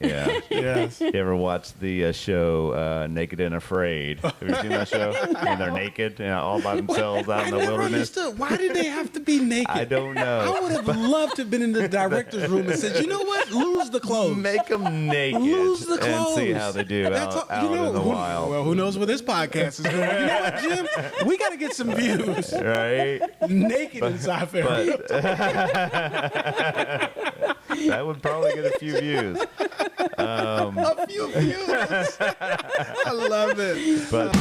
Yeah. Yes. You ever watch the show Naked and Afraid? Have you seen that show? And they're naked, all by themselves out in the wilderness. Why did they have to be naked? I don't know. I would have loved to have been in the director's room and said, you know what? Lose the clothes. Make them naked. Lose the and clothes. see how they do out in the wild. Well, who knows where this podcast is going? You know what, Jim? We got to get some views. Right? Naked inside Fairfield. That would probably get a few views. A few views. I love it. But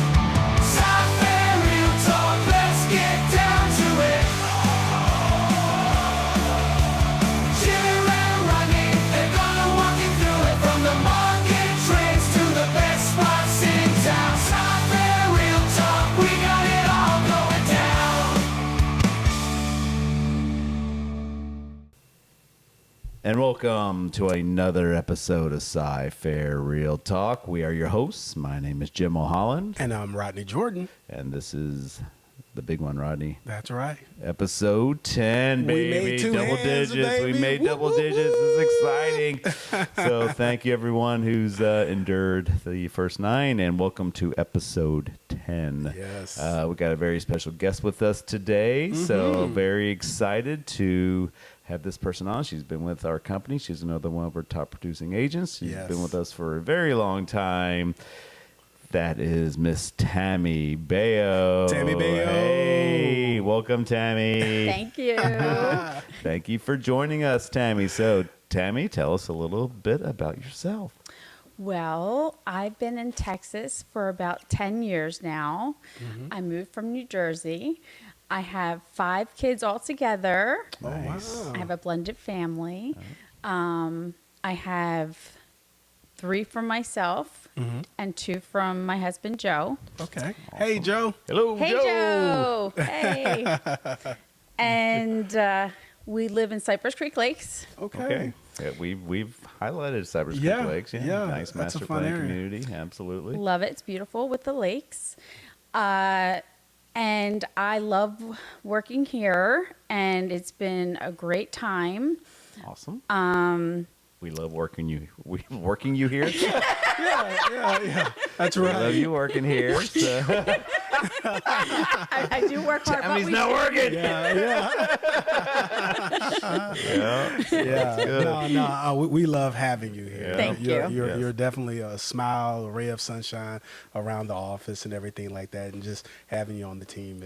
Real talk, let's get down to it. Jimmy and Rodney, they're gonna walk you through it. From the market trains to the best spots in town. Software real talk, we got it all going down. And welcome to another episode of Sci-Fair Real Talk. We are your hosts. My name is Jim O'Holland. And I'm Rodney Jordan. And this is the big one, Rodney. That's right. Episode 10, baby. We made two double hands, digits. baby. We made Woo, double woo, digits. woo. It's exciting. So thank you, everyone who's endured the first 9. And welcome to episode 10. Yes. We got a very special guest with us today. So very excited to have this person on. She's been with our company. She's another one of our top producing agents. She's Yes. been with us for a very long time. That is Miss Tammy Baio. Tammy Baio. Hey, welcome, Tammy. Thank you. Thank you for joining us, Tammy. So, Tammy, tell us a little bit about yourself. Well, I've been in Texas for about 10 years now. I moved from New Jersey. I have 5 kids altogether. Nice. wow. I have a blended family. I have 3 from myself and 2 from my husband, Joe. Okay. Hey, Joe. Hello, Hey, Joe. Hey. And we live in Cypress Creek Lakes. Okay. Yeah, we've highlighted Cypress Yeah, Creek Lakes. yeah, Nice that's a master fun plan area. community. Absolutely. Love it. It's beautiful with the lakes. And I love working here, and it's been a great time. Awesome. We love working you here. Yeah. That's We love right. you working here. So. I do work hard. Tammy's but not working. Yeah. Yeah. No. We love having you here. Yeah. Thank you're, you. You're definitely a smile, a ray of sunshine around the office and everything like that. And just having you on the team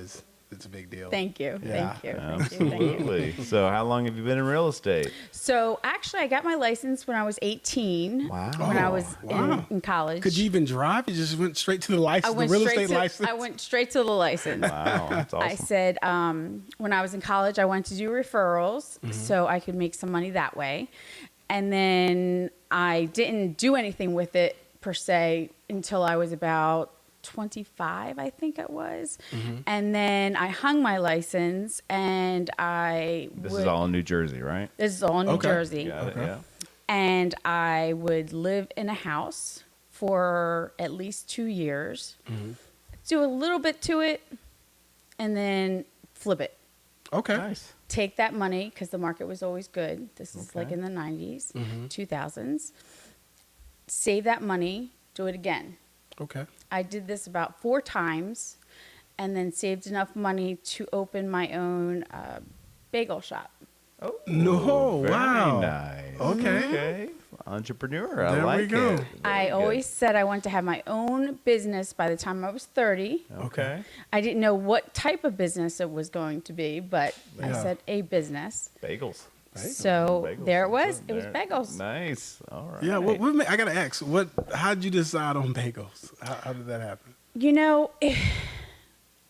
it's a big deal. Thank you. Yeah. Thank you. Thank you. Thank you. Absolutely. So, how long have you been in real estate? So actually, I got my license when I was 18. Wow. When I was wow. in college. Could you even drive? You just went straight to the license, I went the real straight estate license? I went straight to the license. Wow, that's awesome. I said, when I was in college, I went to do referrals so I could make some money that way. And then I didn't do anything with it per se until I was about 25, I think it was. And then I hung my license and This is all in New Jersey, right? This is all in New Okay. Jersey. Got it. Yeah. And I would live in a house for at least 2 years, do a little bit to it, and then flip it. Okay. Nice. Take that money, because the market was always good. This is like Okay. in the 90s, 2000s. Save that money, do it again. Okay. I did this about 4 times, and then saved enough money to open my own bagel shop. Oh, No, very wow. nice. Okay. Entrepreneur. I There we like go. it. Very I good. always said I wanted to have my own business by the time I was 30. Okay. I didn't know what type of business it was going to be, but I Yeah. said a business. Bagels. So Bagels. there it was. It was There. bagels. Nice. All right. Yeah, I got to ask, how did you decide on bagels? How did that happen? You know,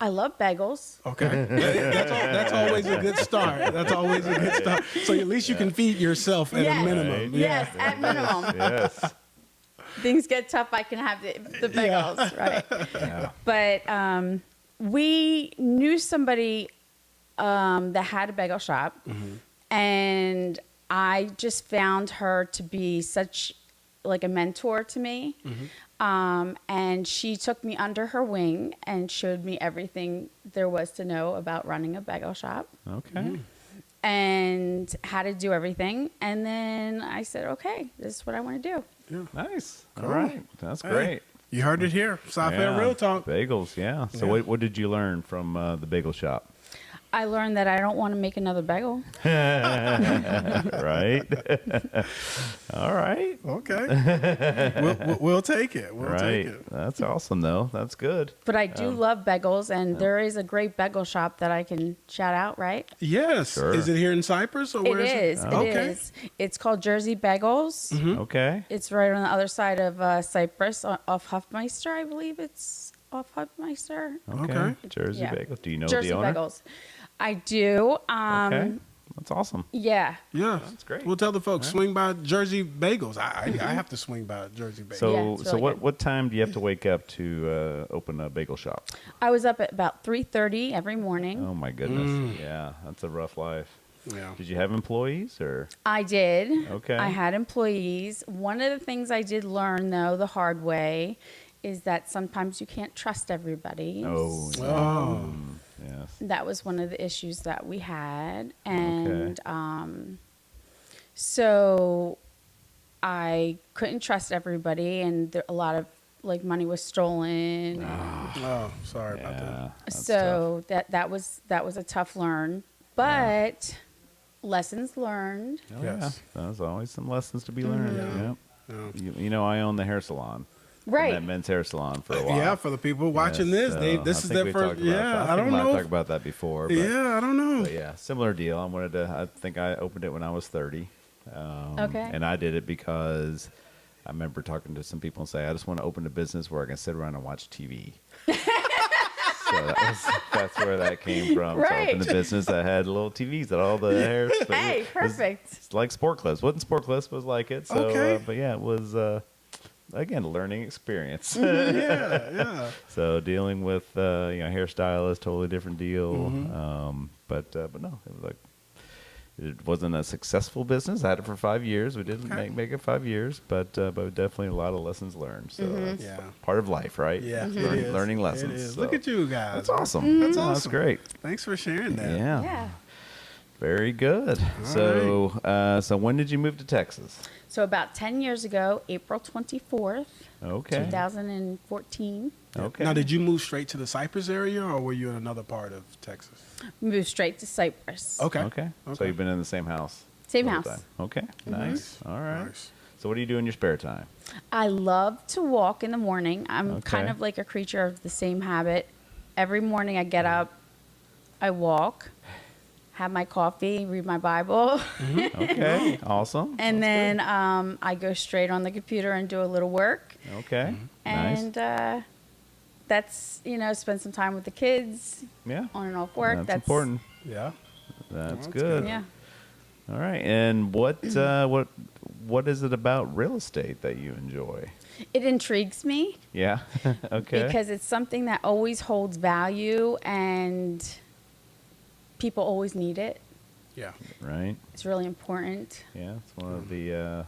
I love bagels. Okay. That's always a good start. That's always a good start. So at least you can feed yourself at Yes. a minimum. Right. Yeah. Yes, at minimum. Yes. Things get tough, I can have the bagels, right? Yeah. But we knew somebody that had a bagel shop, and I just found her to be such like a mentor to me. And she took me under her wing and showed me everything there was to know about running a bagel shop. Okay. and how to do everything. And then I said, okay, this is what I want to do. Nice. Cool. All right. That's Hey, great. You heard it here. South Yeah. Real Talk. Bagels, yeah. So what did you learn from the bagel shop? I learned that I don't want to make another bagel. Right? All right. Okay. We'll take it. We'll take Right. it. That's awesome, though. That's good. But I do love bagels, and there is a great bagel shop that I can shout out, right? Yes. Sure. Is it here in Cypress or where It is is. it? It Okay. is. It's called Jersey Bagels. Okay. It's right on the other side of Cypress, off Huffmeister, I believe it's off Huffmeister. Okay. Jersey Yeah. Bagel. Do you know Jersey the owner? Bagels. I do. Okay. That's awesome. Yeah. Yeah. That's great. We'll tell the folks, swing by Jersey Bagels. I have to swing by Jersey Bagels. So, Yeah, it's really good. what time do you have to wake up to open a bagel shop? I was up at about 3:30 every morning. Oh my goodness. Yeah, that's a rough life. Yeah. Did you have employees or? I did. Okay. I had employees. One of the things I did learn, though, the hard way, is that sometimes you can't trust everybody. Oh, Oh. yes. That was one of the issues that we had. And so I couldn't trust everybody, and a lot of money was stolen. Oh, sorry about that. Yeah. That's So that was a tough learn, but lessons learned. tough. Oh, Yes. yeah. There's always some lessons to be learned. Yep. Yeah. You know, I own the hair salon. Right. That men's hair salon for a while. Yeah, for the people watching Yes, this, this I is think their we first. talked about that. Yeah, I think don't we might have know. talked about that before. But, Yeah, I don't know. But yeah, similar deal. I think I opened it when I was 30. Okay. And I did it because I remember talking to some people and say, I just want to open a business where I can sit around and watch TV. So that's where that came from. So I Right. opened a business that had little TVs at all the hair. Hey, perfect. It's like Sport Clips. Wasn't Sport Clips, but it was like it. So, Okay. but yeah, it was, again, a learning experience. Yeah. So dealing with hairstylist, totally different deal. Mm-hmm. But no, it was it wasn't a successful business. I had it for 5 years. We didn't make it 5 years, but definitely a lot of lessons learned. So that's Yeah. part of life, right? Yeah. it Learning, is. learning It lessons. is. So Look at you guys. That's awesome. That's That's awesome. great. Thanks for sharing that. Yeah. Yeah. Very good. So when did you move to Texas? So about 10 years ago, April 24th, Okay. 2014, Okay. Now, did you move straight to the Cypress area, or were you in another part of Texas? moved straight to Cypress. Okay. Okay. So Okay. you've been in the same house. Same the whole house. time. Okay. Nice. All right. Nice. So what do you do in your spare time? I love to walk in the morning. I'm kind Okay. of like a creature of the same habit. Every morning I get up, I walk, have my coffee, read my Bible, Okay. Awesome. and then I go straight on the computer and do a little work. Okay. Nice. And that's, spend some time with the kids, Yeah. on and off work. That's important. Yeah. That's That's good. Yeah. All right. And what is it about real estate that you enjoy? It intrigues me Yeah. Okay. because it's something that always holds value and people always need it. Yeah. Right. It's really important. Yeah. It's one of the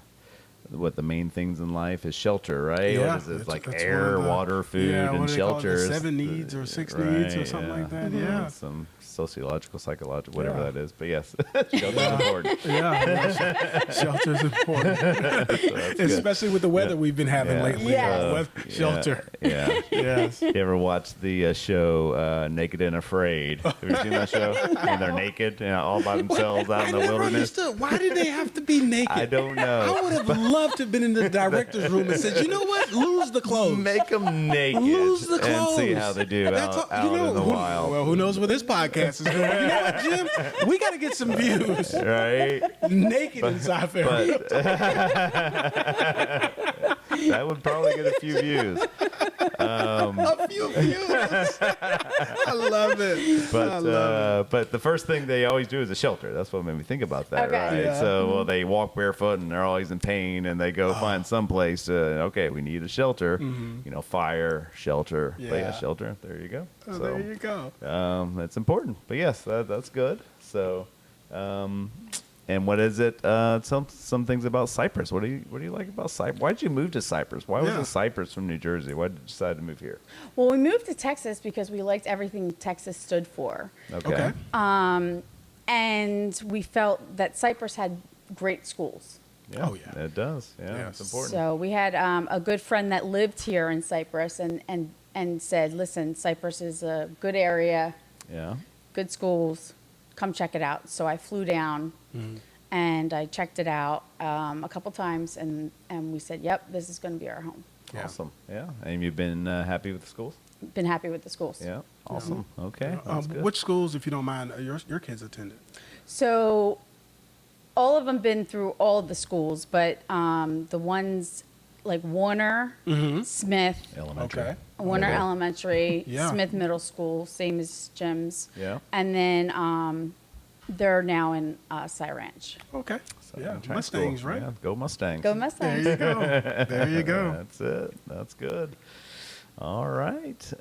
what the main things in life is shelter, right? Yeah, What is it? it's- like it's air, one of the- water, food, yeah, what and do they call it? The shelter. 7 needs or 6 needs or Right, something like that, Yeah. yeah. Some sociological, psychological, whatever Yeah. that is. But yes, shelter's important. Yeah. Shelter's important. So that's good. Especially with the weather we've been having Yeah. lately. Yes. Shelter. Yeah. Yes. You ever watch the show Naked and Afraid? Have you seen that show? And they're naked, all by themselves out in the wilderness. Why did they have to be naked? I don't know. I would have loved to have been in the director's room and said, you know what? Lose the clothes. Make them naked Lose the and see clothes. how they do That's out, all- out in the who, wild. Well, who knows where this podcast is going? You know what, Jim? We got to get some views. Right? Naked inside Fairfield. But that would probably get a few views. A few views. I love it. But the first thing they always do is a shelter. That's what made me think about that, Okay. right? Yeah. So, they walk barefoot and they're always in pain, and they go find some place. Okay, we need a shelter. Fire, shelter. But Yeah. shelter. There you go. Oh, So there you go. that's important. But yes, that's good. So, and what is it? Some things about Cypress. What do you like about Cypress? Why did you move to Cypress? Why was Yeah. it Cypress from New Jersey? Why did you decide to move here? Well, we moved to Texas because we liked everything Texas stood for. Okay. Okay. And we felt that Cypress had great schools. Yeah, Oh, yeah. it does. Yeah, Yes. it's important. So we had a good friend that lived here in Cypress and said, listen, Cypress is a good area, Yeah. good schools, come check it out. So I flew down and I checked it out a couple times and we said, yep, this is going to be our home. Yeah. Awesome. Yeah. And you've been happy with the schools? Been happy with the schools. Yeah. Awesome. Okay. That's good. Which schools, if you don't mind, your kids attended? So all of them been through all of the schools, but the ones like Warner, Smith, Elementary. Okay. Warner Okay. Elementary, Yeah. Smith Middle School, same as Jim's. Yeah. And then they're now in Cy Ranch. Okay. So, Yeah. Elementary Mustangs, school. right? Yeah. Go Mustangs. Go There Mustangs. you go. There you go. That's it. That's good. All right.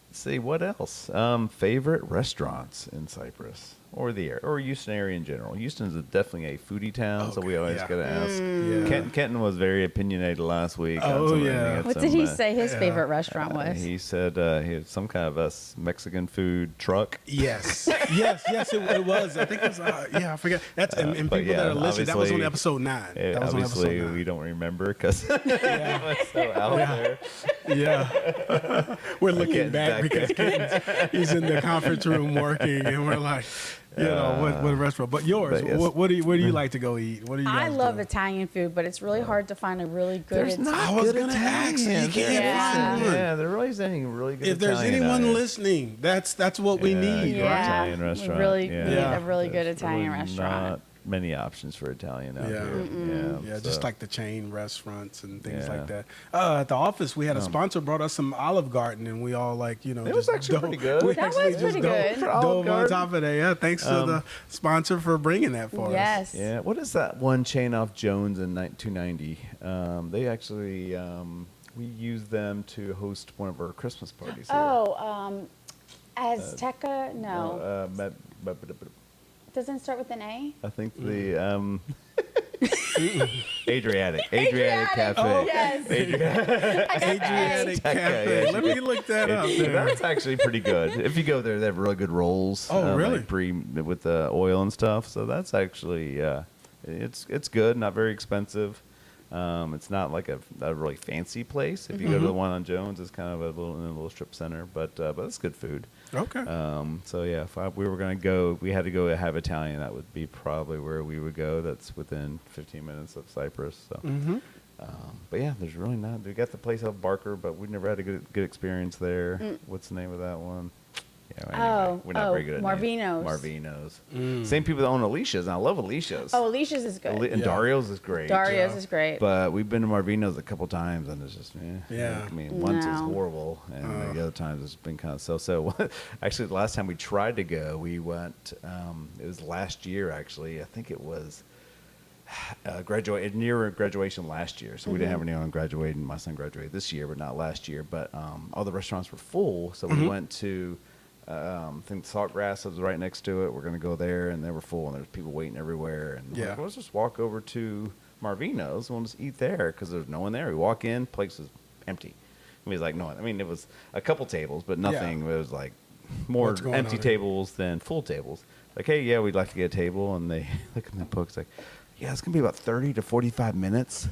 Let's see what else. Favorite restaurants in Cypress or the area or Houston area in general. Houston is definitely a foodie town, so we Okay, always yeah. gotta ask. Yeah. Kenton was very opinionated last week. on Oh, some- yeah. he had What some, did he say his yeah. favorite restaurant was? He said he had some kind of a Mexican food truck. Yes, yes, it was. I think it was. Yeah, I forget. That's and people but yeah, that are listening. That was on obviously- episode 9. That was on Obviously, episode 9. we don't remember because it was so out there. Yeah, we're looking Getting back back because he's in the conference room working, and we're like, what restaurant? But yours, But yes. what do you like to go eat? What do you? I guys love do? Italian food, but it's really hard to find a really good There's not I was good gonna ask you, you Italian. can't Yeah. find one. Yeah, there really isn't any really good If there's Italian out anyone here. listening, that's what we Yeah, need, go right? Italian we restaurant. really yeah. need Yeah. a really good There's Italian really restaurant. Not many options for Italian out Yeah. here. Yeah, so- just like the chain restaurants and things Yeah. like that. At the office, we had a sponsor brought us some Olive Garden, and we all like, It was just actually pretty good. We That actually was just pretty dove- good. For Olive Dove on Garden. top of that. Yeah, thanks to the sponsor for bringing that for us. Yes. Yeah, what is that one chain off Jones in 290? They actually we used them to host one of our Christmas parties here. Oh, Azteca? No. Doesn't it start with an A? I think the Adriatic Cafe. Oh, yes. Adriatic Cafe. yeah, Let me look that up. there. That's actually pretty good. If you go there, they have really good rolls. Oh, really? Like with the oil and stuff. So that's actually it's good. Not very expensive. It's not like a really fancy place. If you go to the one on Jones, it's kind of in a little strip center, but it's good food. Okay. So yeah, if we were gonna go, we had to go have Italian. That would be probably where we would go. That's within 15 minutes of Cypress. So, but yeah, there's really not. We got the place up Barker, but we never had a good experience there. What's the name of that one? Yeah, anyway, we're not very good at names. Marvino's. Same people that own Alicia's, and I love Alicia's. Oh, Alicia's is good. And Yeah. Dario's is great. Dario's Yeah. is great. But we've been to Marvino's a couple times, and it's just, Yeah. I mean, once it was No. horrible, and the other times it's been kind of so. Actually, the last time we tried to go, we went. It was last year, actually. I think it was near graduation last year. So we didn't have anyone graduating. My son graduated this year, but not last year. But all the restaurants were full, so we went to. I think Saltgrass was right next to it. We're going to go there, and they were full, and there's people waiting everywhere. And we're Yeah. like, let's just walk over to Marvino's, and we'll just eat there because there's no one there. We walk in, place is empty. And he's like, no, I mean, it was a couple tables, but nothing. Yeah. It was like more What's going empty on here? tables than full tables. Like, hey, yeah, we'd like to get a table, and they look in the books like, yeah, it's going to be about 30 to 45 minutes.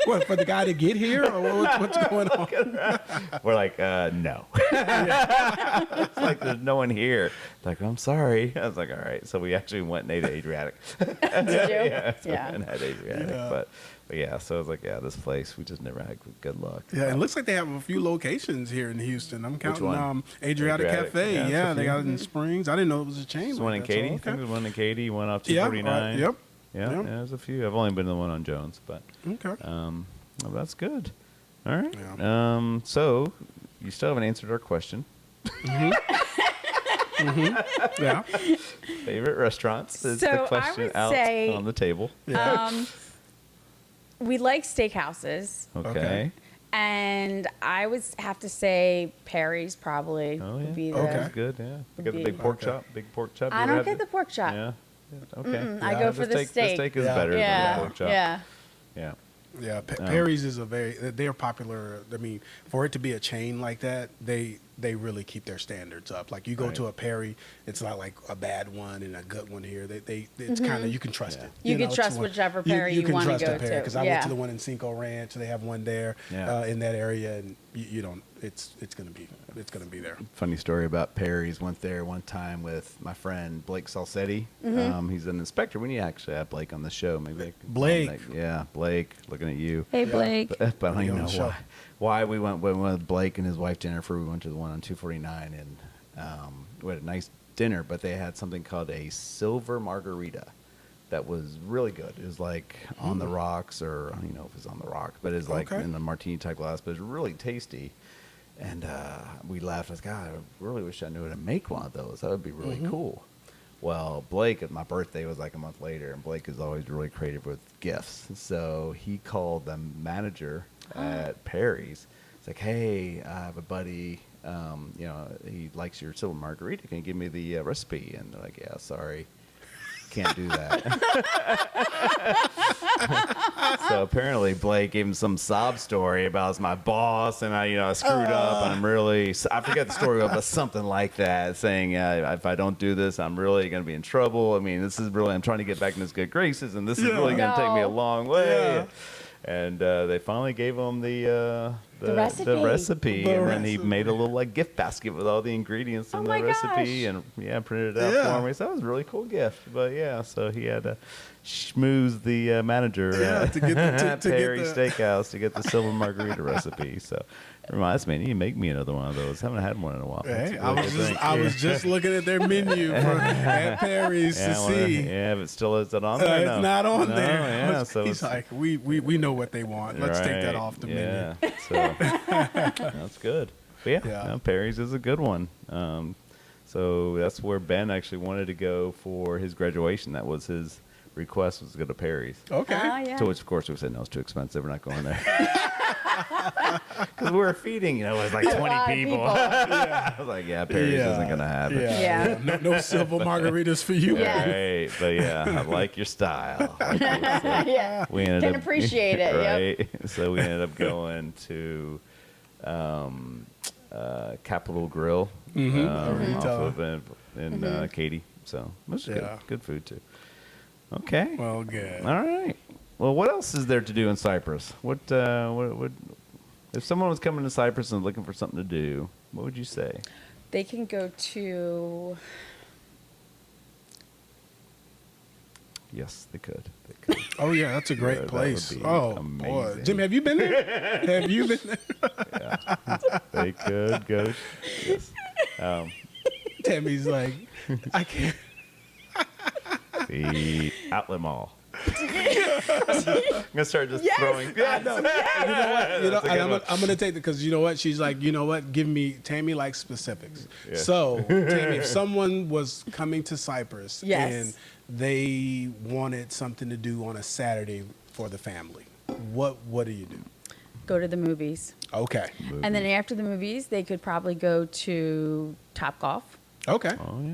What, for the guy to get here, or what's going on? We're like, no. It's like, there's no one here. Like, I'm sorry. I was like, all right. So we actually went and ate at Adriatic. Did you? Yeah, so Yeah. we went and had Adriatic. Yeah. But yeah, so I was like, yeah, this place, we just never had good luck. Yeah, it looks like they have a few locations here in Houston. I'm counting one? Adriatic Adriatic. Cafe. Yeah, Yeah, it's a they few. got it in Springs. I didn't know it was a chain. There's like one in that, so Katy. I okay. think there's one in Katy, one off Yeah, 249. yep. Yeah, Yep. there's a few. I've only been to the one on Jones, but Okay. well, that's good. All right. Yeah. So you still haven't answered our question. Yeah. Favorite restaurants is So the I question would out say- on the table. We like steakhouses, Okay. Okay. and I would have to say Perry's probably Oh yeah. would be the. Okay. That's good. Yeah. You got the be- big pork Okay. chop. Big pork chop. I You ever don't had get the pork chop. Yeah. Okay. I go for the steak. The steak is Yeah. better than the Yeah, pork chop. yeah. Yeah. Yeah, Perry's is they're popular. I mean, for it to be a chain like that, they really keep their standards up. Like you go Right. to a Perry, it's not like a bad one and a good one here. It's kind of, you can trust it. You can it's trust one- whichever Perry you can wanna trust go a Perry, to. because I Yeah. went to the one in Cinco Ranch. They have one there Yeah. in that area, and you don't. It's gonna be there. Funny story about Perry's. Went there one time with my friend Blake Salcetti. He's an inspector. We need to actually have Blake on the show. Maybe I could- Blake. Yeah, Blake. Looking at you. Hey, Blake. But I don't Be even on know the show. why we went with Blake and his wife Jennifer. We went to the one on 249 and we had a nice dinner. But they had something called a silver margarita that was really good. It was like on the rocks, or I don't even know if it's on the rocks, but it's like Okay. in the martini type glass. But it's really tasty. And we laughed. I was like, God, I really wish I knew how to make one of those. That would be really cool. Well, Blake, at my birthday was like a month later, and Blake is always really creative with gifts. So he called the manager at Perry's. It's like, hey, I have a buddy, he likes your silver margarita. Can you give me the recipe? And they're like, yeah, sorry. Can't do that. So apparently Blake gave him some sob story about it's my boss and I screwed up and I forget the story, but something like that, saying if I don't do this, I'm really going to be in trouble. I mean, I'm trying to get back in his good graces, and this is really going to take me a No. long way. Yeah. And they finally gave him the recipe. recipe, The and then he recipe. made a little like gift basket with all the ingredients in Oh the my recipe, gosh. and printed it out Yeah. for me. So that was a really cool gift. But yeah, so he had to schmooze the manager Yeah, to get the- at to get Perry the- Steakhouse to get the silver margarita recipe. So it reminds me, you need to make me another one of those. Haven't had one in a while. That's Hey, a really good thing. I was just looking at their menu at Perry's Yeah, to I wanna- see. yeah, but still is it on there? It's No. not on No, there. Yeah, so He's it's- like, we know what they want. Let's take that Right, off the yeah. menu. So that's good. But yeah, Yeah. no, Perry's is a good one. So that's where Ben actually wanted to go for his graduation. That was his request, was to go to Perry's. Okay. Yeah. To which, of course, we said no, it's too expensive. We're not going there. Because we were feeding, it was like 20 lot of people. people. I was like, yeah, Perry's isn't going to happen. Yeah. No silver margaritas for you. Yeah. Right, but yeah, I like your style. Like Yeah. we ended Can up appreciate it, yep. right. So we ended up going to Capitol Grill off of in Katy. So it was Yeah. good food too. Okay, Well, good. all right. Well, what else is there to do in Cypress? What if someone was coming to Cypress and looking for something to do? What would you say? They can go to. Yes, they could. They could. Oh yeah, that's a Yeah, great that would place. be Oh boy, amazing. Jim, have you been there? Have you been there? They could go. Yes. Tammy's like, I can't. The Outlet Mall. I'm gonna start just throwing. Yeah, no, You know, and I'm gonna take it because you know what? She's like, you know what? Tammy likes specifics. Yeah. So, Tammy, if someone was coming to Cypress Yes. and they wanted something to do on a Saturday for the family, what do you do? Go to the movies. Okay. And then after the movies, they could probably go to Top Golf. Okay. Oh yeah.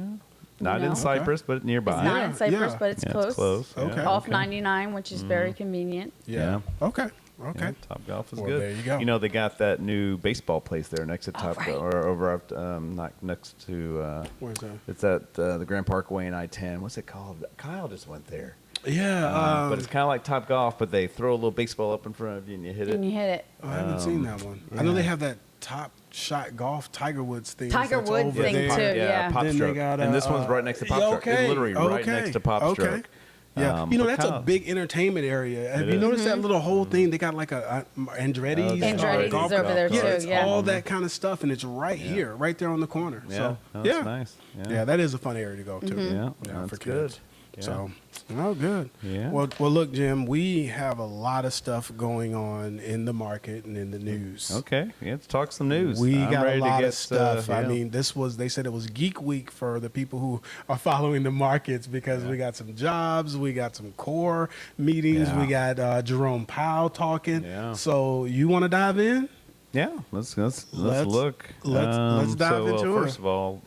Not know? in Cypress, but nearby. It's not Yeah, in Cypress, yeah. but it's Yeah, close. it's close. Okay. Yeah. Off 99, which is very convenient. Yeah. Okay. Okay. Yeah, Top Golf is Well, good. there you go. You know, they got that new baseball place there next to Top right. Golf, or over up, not next to. Where's that? It's at the Grand Parkway and I-10. What's it called? Kyle just went there. Yeah. But it's kind of like Top Golf, but they throw a little baseball up in front of you and you hit it. And you hit it. I haven't seen that one. I know they have that Top Shot Golf Tiger Woods thing. Tiger that's Woods over thing, there. too. Yeah. Pop Then they Stroke. got, And this one's right next to Pop Stroke. It's literally right next to Pop Stroke. Yeah, you know, that's a big entertainment area. Have you noticed that little whole thing? They got like a Andretti's. Andretti's golf is over club. there, Yeah, too, it's yeah. all that kind of stuff, and it's right here, right there on the corner. Yeah, So, that's yeah. nice. Yeah, that is a fun area to go to. Yeah, for that's kids. good. Yeah. So, oh, good. Yeah. Well, look, Jim, we have a lot of stuff going on in the market and in the news. Okay, yeah, let's talk some news. We I'm got a ready to lot get, of stuff. I yeah. mean, they said it was Geek Week for the people who are following the markets because we got some jobs, we got some core meetings, Yeah. we got Jerome Powell talking. Yeah. So you want to dive in? Yeah, let's Let's- look. let's dive so, into it. First of all,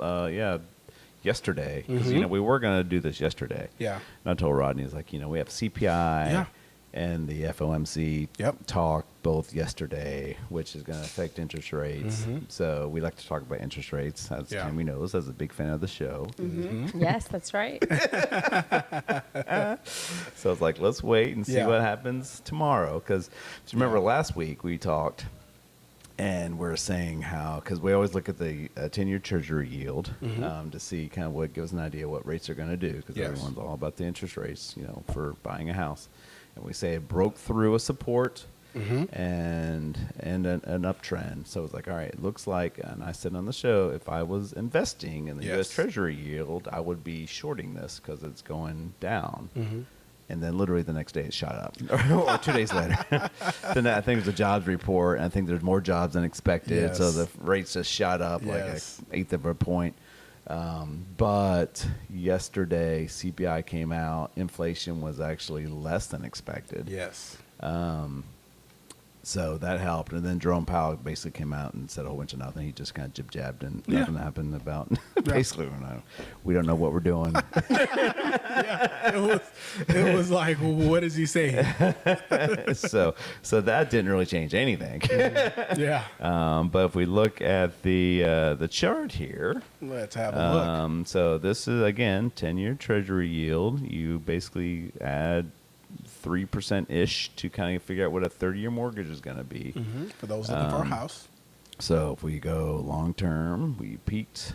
yesterday, because we were gonna do this yesterday. Yeah. And I told Rodney, he's like, we have CPI, Yeah. and the FOMC Yep. talk both yesterday, which is going to affect interest rates. Mm-hmm. So we like to talk about interest rates, as Yeah. Tammy knows, as a big fan of the show. Yes, that's right. So it's like, let's wait and see Yeah. what happens tomorrow. Because remember last week we talked and we're saying how, because we always look at the 10-year treasury yield to see kind of what gives an idea what rates are going to do, because Yes. everyone's all about the interest rates, for buying a house. And we say it broke through a support and an uptrend. So it's like, all right, it looks like, and I said on the show, if I was investing in the U.S. Yes. Treasury yield, I would be shorting this because it's going down. And then literally the next day it shot up, or 2 days later. Then I think it was a jobs report, and I think there's more jobs than expected. So Yes. the rates just shot up like Yes. an eighth of a point. But yesterday CPI came out. Inflation was actually less than expected. Yes. So that helped. And then Jerome Powell basically came out and said a whole bunch of nothing. He just kind of jib-jabbed and Yeah. nothing happened about basically we don't know what we're doing. It was like, what is he saying? so that didn't really change anything. Yeah. But if we look at the chart here, Let's have a look. so this is again 10-year Treasury yield. You basically add 3% ish to kind of figure out what a 30-year mortgage is going to be. For those looking for a house. So if we go long term, we peaked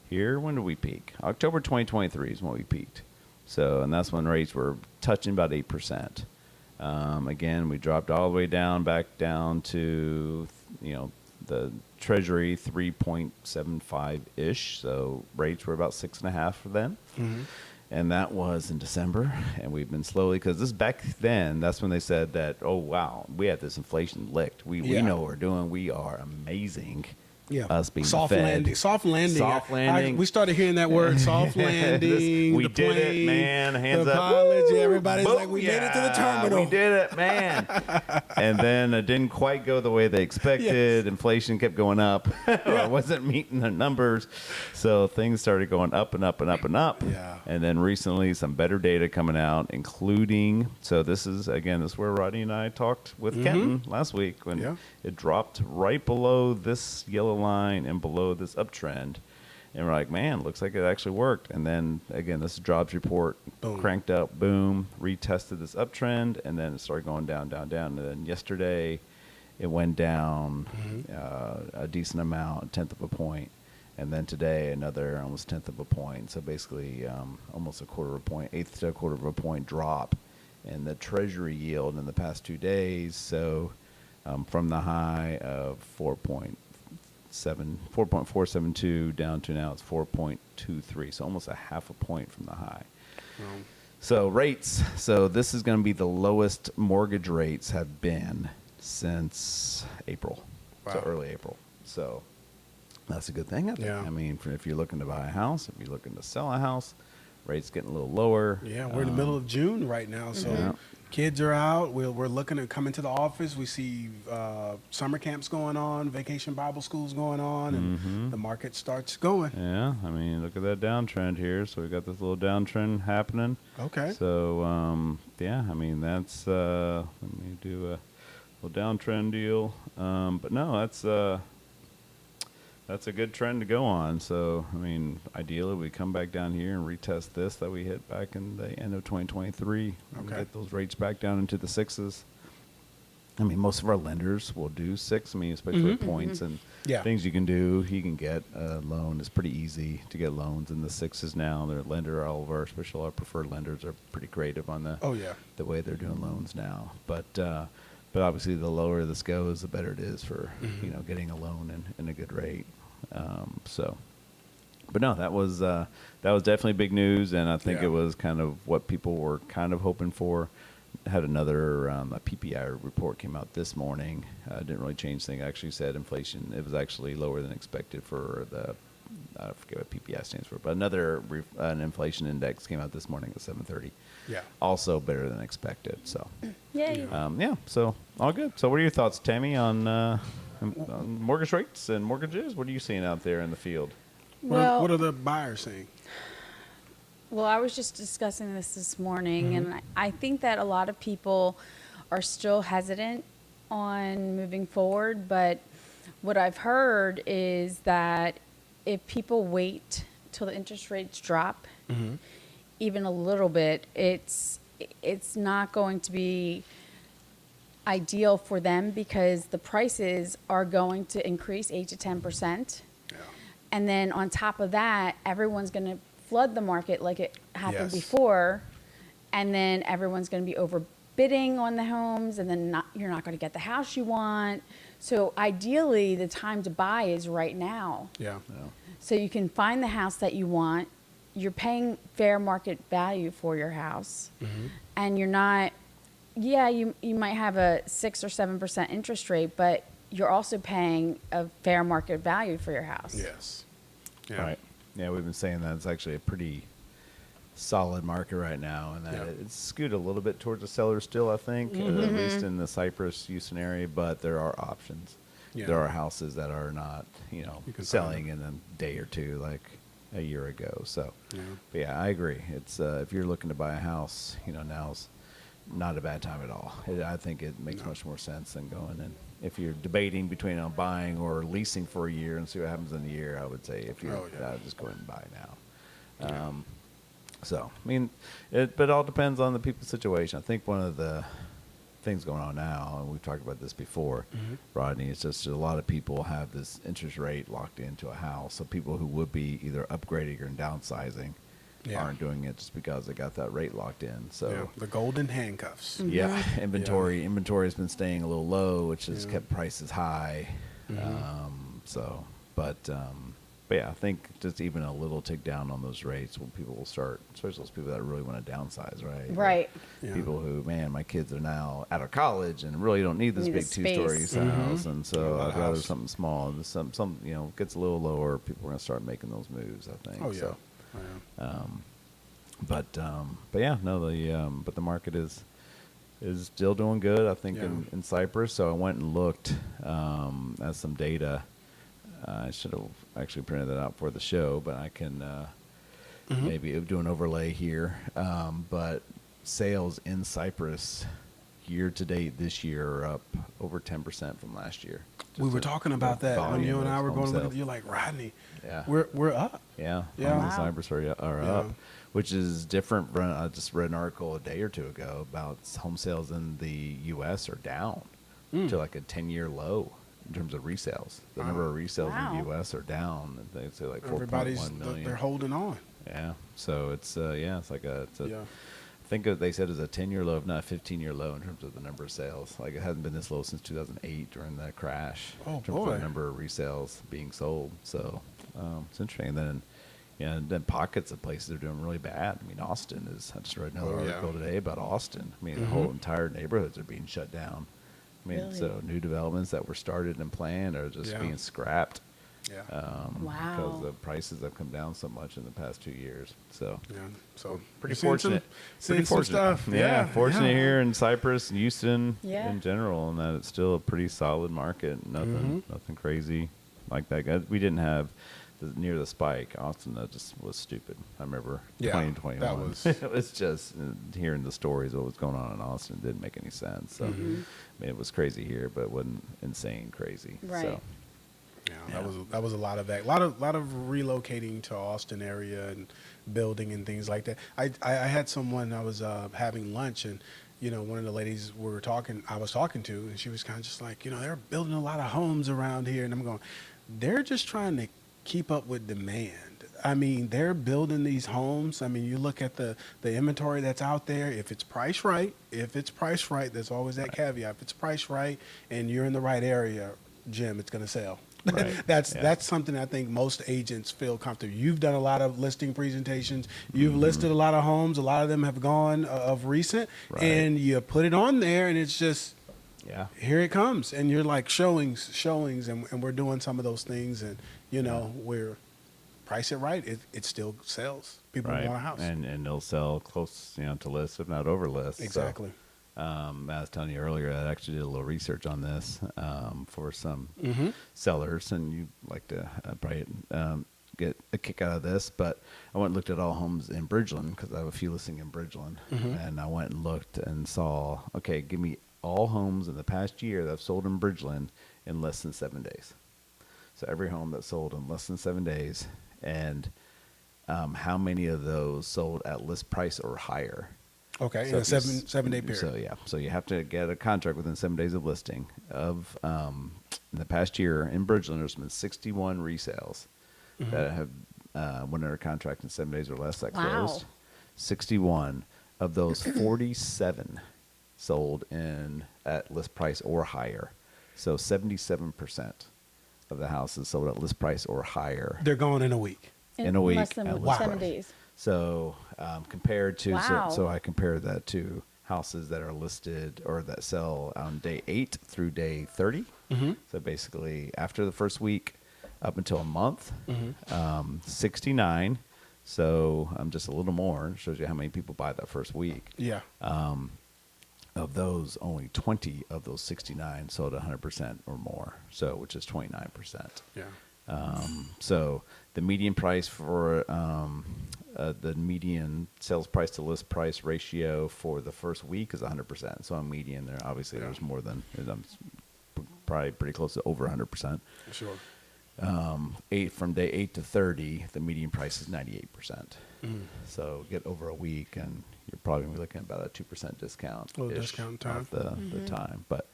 here. When did we peak? October 2023 is when we peaked. So, and that's when rates were touching about 8%. Again, we dropped all the way down, back down to, the Treasury 3.75 ish. So rates were about 6.5 for then. And that was in December, and we've been slowly, because this back then, that's when they said that, oh, wow, we had this inflation licked. We Yeah. know what we're doing. We are amazing. Yeah. Us being soft the Fed. landing. Soft landing. Soft landing. We started hearing that word, soft landing. We the did it, plane, man. Hands the up. pilot. Woo! Everybody's like, we made it to the Booyah! terminal. We did it, man. And then it didn't quite go the way they expected. Yes. Inflation kept going up. Or it wasn't meeting their numbers. So things started going up and up and up and up. Yeah. And then recently some better data coming out, including, so this is where Rodney and I talked with Kenton last week when Yeah. it dropped right below this yellow line and below this uptrend. And we're like, man, looks like it actually worked. And then again, this jobs report Boom. cranked up, boom, retested this uptrend, and then it started going down, down, down. And then yesterday it went down a decent amount, a tenth of a point. And then today another almost tenth of a point. So basically almost a quarter of a point, eighth to a quarter of a point drop in the Treasury yield in the past 2 days. So from the high of 4.472 down to now it's 4.23, so almost a half a point from the high. So rates, so this is going to be the lowest mortgage rates have been since April, so Wow. early April. So that's a good thing, I think. Yeah. I mean, if you're looking to buy a house, if you're looking to sell a house, rates getting a little lower. Yeah, we're in the middle of June right now, so Yeah. kids are out. We're looking at coming to the office. We see summer camps going on, vacation Bible schools going on, and the market starts going. Yeah, I mean, look at that downtrend here. So we got this little downtrend happening. Okay. So yeah, I mean that's let me do a little downtrend deal. But no, that's a good trend to go on. So I mean, ideally we come back down here and retest this that we hit back in the end of 2023. And Okay. get those rates back down into the sixes. I mean, most of our lenders will do six. I mean, especially with points and Yeah. things you can do. You can get a loan. It's pretty easy to get loans in the sixes now. Their lender, all of our, especially our preferred lenders, are pretty creative on Oh yeah. the way they're doing loans now. But obviously, the lower this goes, the better it is for getting a loan and a good rate. But no, that was definitely big news, and I think Yeah. it was kind of what people were kind of hoping for. Had another a PPI report came out this morning. Didn't really change things. Actually said inflation. It was actually lower than expected for the. I forget what PPI stands for, but an inflation index came out this morning at 7:30. Yeah. Also better than expected. So Yay. yeah, so all good. So what are your thoughts, Tammy, on mortgage rates and mortgages? What are you seeing out there in the field? What are the buyers saying? Well, I was just discussing this morning, and I think that a lot of people are still hesitant on moving forward. But what I've heard is that if people wait till the interest rates drop, even a little bit, it's not going to be ideal for them because the prices are going to increase 8 to 10%. Yeah. And then on top of that, everyone's going to flood the market like it happened Yes. before. And then everyone's going to be overbidding on the homes, and then you're not going to get the house you want. So ideally, the time to buy is right now. Yeah. So you can find the house that you want. You're paying fair market value for your house. And you're not, you might have a 6 or 7% interest rate, but you're also paying a fair market value for your house. Yes. Yeah. Right. Yeah, we've been saying that it's actually a pretty solid market right now, and that Yeah. it's skewed a little bit towards the seller still, I think, at least in the Cypress, Houston area, but there are options. Yeah. There are houses that are not, You can selling find in a day or two like a year ago. So, Yeah. but yeah, I agree. It's if you're looking to buy a house, now's not a bad time at all. I think it makes much more sense than going in. If you're debating between buying or leasing for a year and see what happens in a year, I would say if you're just go ahead and buy now. So, I mean, but it all depends on the people's situation. I think one of the things going on now, and we've talked about this before, Rodney, it's just a lot of people have this interest rate locked into a house. So people who would be either upgrading or downsizing aren't doing it just because they got that rate locked in. So Yeah. The golden handcuffs. yeah, inventory has been staying a little low, which has Yeah. kept prices high. But yeah, I think just even a little tick down on those rates when people will start, especially those people that really want to downsize, right? Right. Yeah. People who, man, my kids are now out of college and really don't need this Need the big two-story space. house, and so Yeah, I'd rather house. something small. And some gets a little lower. People are gonna start making those moves, I think. Oh yeah. So, Yeah. but yeah, no, but the market is still doing good, I think, Yeah. in Cypress. So I went and looked at some data. I should have actually printed that out for the show, but I can maybe do an overlay here. But sales in Cypress year to date this year are up over 10% from last year. We Just were the- talking the about that when volume you and I of were home going to look sales. at. You're like, Rodney, Yeah. we're up. Yeah, Yeah. homes in Wow. Cypress are Yeah. up, which is different. I just read an article a day or two ago about home sales in the U.S. are down to like a 10-year low in terms of resales. The number of resales in Wow. the U.S. are down. They say like Everybody's 4.1 million. they're holding on. Yeah, so it's it's like Yeah. I think they said it's a 10-year low, if not a 15-year low in terms of the number of sales. Like it hasn't been this low since 2008 during that crash. Oh, in terms of boy. the number of resales being sold. So it's interesting. And then pockets of places are doing really bad. I mean, Austin is. I just read another Oh, yeah. article today about Austin. I mean, the whole entire neighborhoods are being shut down. I mean, Really? so new developments that were started and planned are just Yeah. being scrapped. Yeah. Wow. Because the prices have come down so much in the past 2 years. So Yeah. So pretty you're seeing fortunate. Seeing Pretty some fortunate. stuff. Yeah, fortunate yeah. here in Cypress and Houston Yeah. in general, and that it's still a pretty solid market. Nothing crazy like that. We didn't have near the spike. Austin, that just was stupid. I remember Yeah, 2021. that was- it was just hearing the stories of what was going on in Austin didn't make any sense. So I mean, it was crazy here, but it wasn't insane crazy. Right. So, Yeah, that was a lot of that. lot of relocating to Austin area and building and things like that. I had someone I was having lunch, and one of the ladies I was talking to, and she was kind of just like, they're building a lot of homes around here, and I'm going, they're just trying to keep up with demand. I mean, they're building these homes. I mean, you look at the inventory that's out there. If it's priced right, there's always that caveat. If it's priced right and you're in the right area, Jim, it's going to sell. Right. That's something I think most agents feel comfortable. You've done a lot of listing presentations. You've listed a lot of homes. A lot of them have gone of recent, Right. and you put it on there, and it's just yeah. here it comes, and you're like showings, and we're doing some of those things, and we're price it right. It still sells. People Right. want a house. And they'll sell close, to list, if not over list. So, Exactly. I was telling you earlier, I actually did a little research on this for some sellers, and you'd like to probably get a kick out of this. But I went and looked at all homes in Bridgeland because I have a few listing in Bridgeland, and I went and looked and saw, okay, give me all homes in the past year that have sold in Bridgeland in less than 7 days. So every home that sold in less than 7 days, and how many of those sold at list price or higher? Okay, So in a if you 7 day period. So yeah, so you have to get a contract within 7 days of listing. In the past year in Bridgeland, there's been 61 resales that have went under contract in 7 days or less that Wow. closed. 61 of those 47 sold in at list price or higher. So 77% of the houses sold at list price or higher They're gone in a week. in a week. Less than at list 7 price. days. So compared to, Wow. so I compared that to houses that are listed or that sell on day 8 through day 30. So basically after the first week up until a month, 69. So just a little more. It shows you how many people buy that first week. Yeah. Of those, only 20 of those 69 sold 100% or more. So which is 29%. Yeah. So the median price for the median sales price to list price ratio for the first week is 100%. So on median, there obviously there's more than probably pretty close to over 100%. Sure. From day 8 to 30, the median price is 98%. So get over a week, and you're probably gonna be looking at about a 2% discount. Little discount time. Off the time, but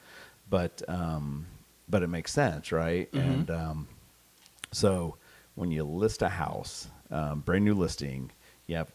it makes sense, right? And so when you list a house, brand new listing, you have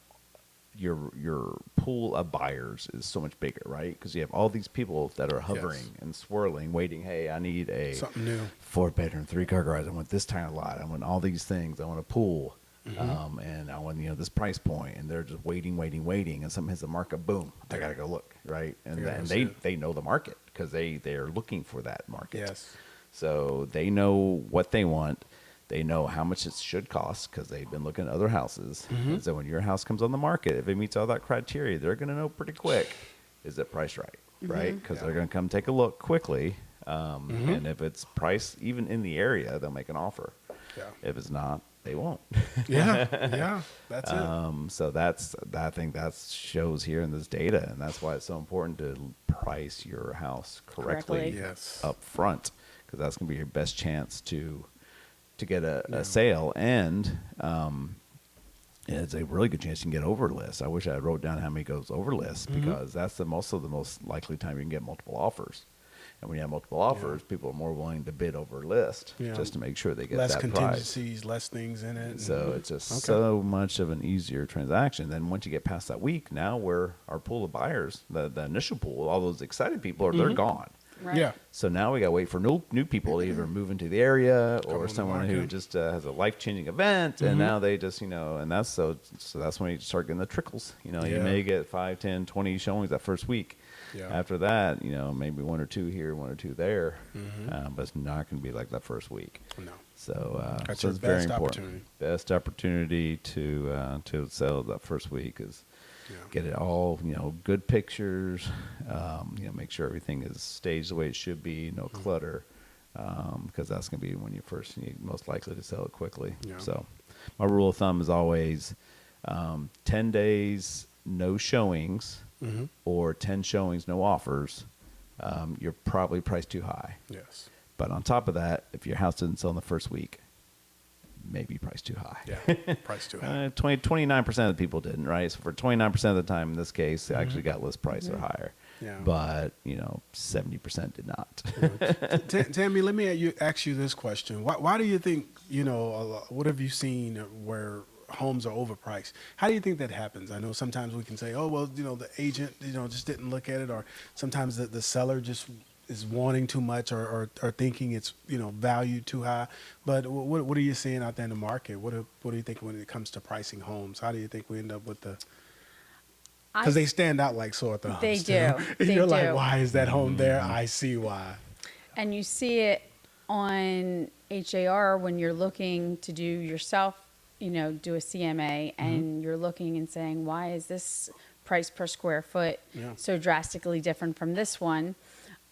your pool of buyers is so much bigger, right? Because you have all these people that are hovering and swirling, waiting. Hey, I need a Something new. 4-bedroom, 3-car garage. I want this kind of lot. I want all these things. I want a pool, and I want this price point. And they're just waiting, and something hits the market. Boom! I gotta go look, right? And they know the market because they are looking for that market. Yes. So they know what they want. They know how much it should cost because they've been looking at other houses. And so when your house comes on the market, if it meets all that criteria, they're going to know pretty quick, is it priced right? Right? Because they're going to come take a look quickly. And if it's priced even in the area, they'll make an offer. Yeah. If it's not, they won't. Yeah. That's it. So I think that shows here in this data, and that's why it's so important to price your house correctly, Correctly. Yes. up front, because that's going to be your best chance to get a sale, and it's a really good chance you can get over list. I wish I wrote down how many goes over list, because that's the most likely time you can get multiple offers. And when you have multiple offers, people are more willing to bid over list just to make sure they get Less that price. contingencies, less things in it. So it's just so much of an easier transaction. Then once you get past that week, now our pool of buyers, the initial pool, all those excited people, they're gone. Right. Yeah. So now we got to wait for new people to either move into the area Come or on the someone who market. just has a life-changing event, and now they just, and that's so that's when you start getting the trickles. You may get 5, 10, 20 showings that first week. Yeah. After that, maybe 1 or 2 here, 1 or 2 there, but it's not going to be like that first week. No. So, That's so your it's very best important. opportunity. Best opportunity to sell that first week is get it all, good pictures, make sure everything is staged the way it should be, no clutter, because that's going to be when you're most likely to sell it quickly. Yeah. So my rule of thumb is always 10 days, no showings, or 10 showings, no offers. You're probably priced too high. Yes. But on top of that, if your house doesn't sell in the first week, maybe priced too high. Yeah. Price too high. 29% of the people didn't, right? So for 29% of the time in this case, they actually got list price or higher. Yeah. But, 70% did not. Tammy, let me ask you this question. Why do you think, what have you seen where homes are overpriced? How do you think that happens? I know sometimes we can say, oh, well, the agent, just didn't look at it, or sometimes the seller just is wanting too much or thinking it's, valued too high. But what are you seeing out there in the market? What do you think when it comes to pricing homes? How do you think we end up with because they stand out like sore thumbs. They too. do. They You're do. like, why is that home there? I see why. And you see it on HAR when you're looking to do yourself, do a CMA, and you're looking and saying, why is this price per square foot so drastically different from this one?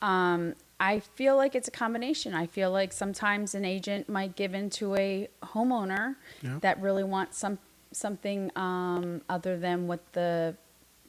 I feel like it's a combination. I feel like sometimes an agent might give in to a homeowner that really wants something other than what the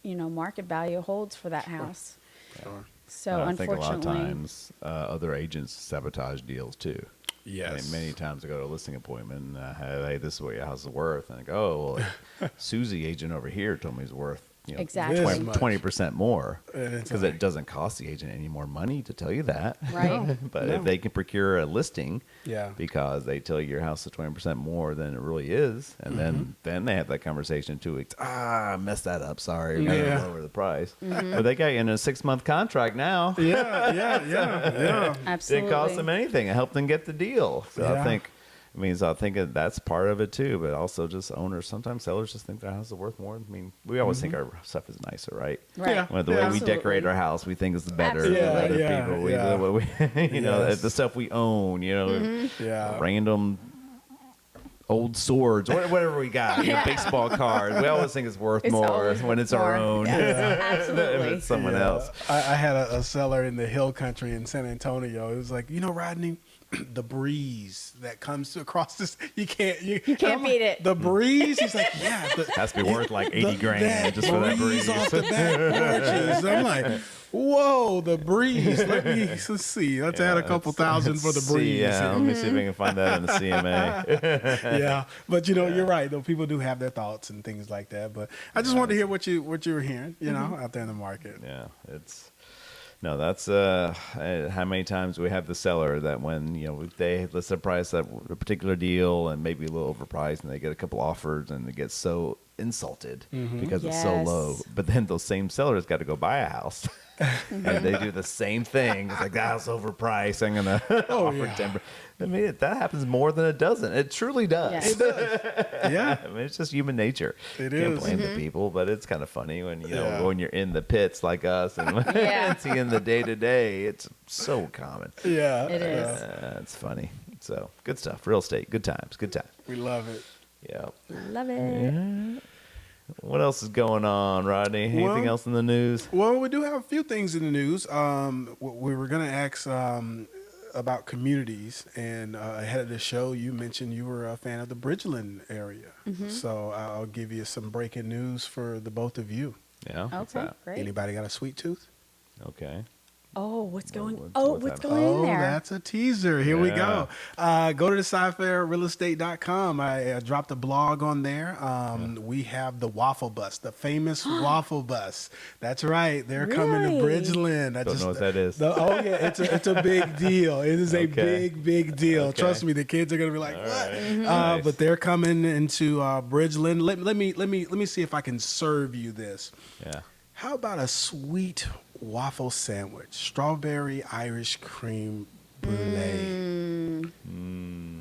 market value holds for that house. Sure. So I think a lot of unfortunately, times other agents sabotage deals too. Yes. I mean, many times I go to a listing appointment and hey, this is what your house is worth. And I go, oh, well, Susie agent over here told me it's worth, Exactly. This much. 20% more. And it's Because like- it doesn't cost the agent any more money to tell you that. Right. But No. if they can procure a listing Yeah. because they tell you your house is 20% more than it really is, and then they have that conversation in 2 weeks. I messed that up. Sorry. We got Yeah. to lower the price. But they got you in a 6-month contract now. Yeah. Absolutely. Didn't cost them anything. It helped them get the deal. So Yeah. I think that that's part of it too. But also just owners, sometimes sellers just think their house is worth more. I mean, we always think our stuff is nicer, right? Right. Yeah. Well, the way we Absolutely. decorate our house, we think is better Absolutely. than other Yeah, people. yeah. Yes. The stuff we own, Yeah. random old swords, whatever we got, baseball cards. We always think it's worth It's more always when it's more. our own. Yes, If absolutely. it's someone else. I had a seller in the hill country in San Antonio. It was like, Rodney, the breeze that comes across this, you can't beat it. The breeze, he's like, yeah. Has to be worth like 80 grand that just for that breeze. off the back porches. I'm like, whoa, the breeze. Let's see. Let's add a couple thousand for the See, breeze. yeah, let me see if we can find that in the CMA. Yeah, but you're right though. People do have their thoughts and things like that. But I just wanted to hear what you were hearing, out there in the market. Yeah, that's how many times we have the seller that when they list a price at a particular deal and maybe a little overpriced and they get a couple offers and they get so insulted because it's so Yes. low, but then those same sellers got to go buy a house and they do the same thing. It's like, that house overpriced, I'm gonna offer yeah. 10%. I mean, that happens more than it doesn't. It truly does. Yes. Yeah, I mean, it's just human nature. It Can't is. blame the people, but it's kind of funny when Yeah. when you're in the pits like us and Yeah. seeing the day to day. It's so common. yeah, It is. It's funny. So good stuff. Real estate. Good times. Good times. We love it. Yeah. Love it. What else is going on, Rodney? Anything Well- else in the news? Well, we do have a few things in the news. We were going to ask about communities, and ahead of the show, you mentioned you were a fan of the Bridgeland area. So I'll give you some breaking news for the both of you. Yeah. What's Okay, that? great. Anybody got a sweet tooth? Okay. Oh, what's going? what's what's happening? going in Oh, there? that's a teaser. Here we Yeah. go. Go to the CFRTrealestate.com. I dropped a blog on there. We have the Waffle Bus, the famous Waffle Bus. That's right. They're coming to Really? Bridgeland. Don't know what that is. Oh yeah, it's a big deal. It is a Okay. big deal. Okay. Trust me, the kids are gonna be like, All "What?" right. Nice. But they're coming into Bridgeland. Let me see if I can serve you this. Yeah. How about a sweet waffle sandwich? Strawberry Irish cream brulee.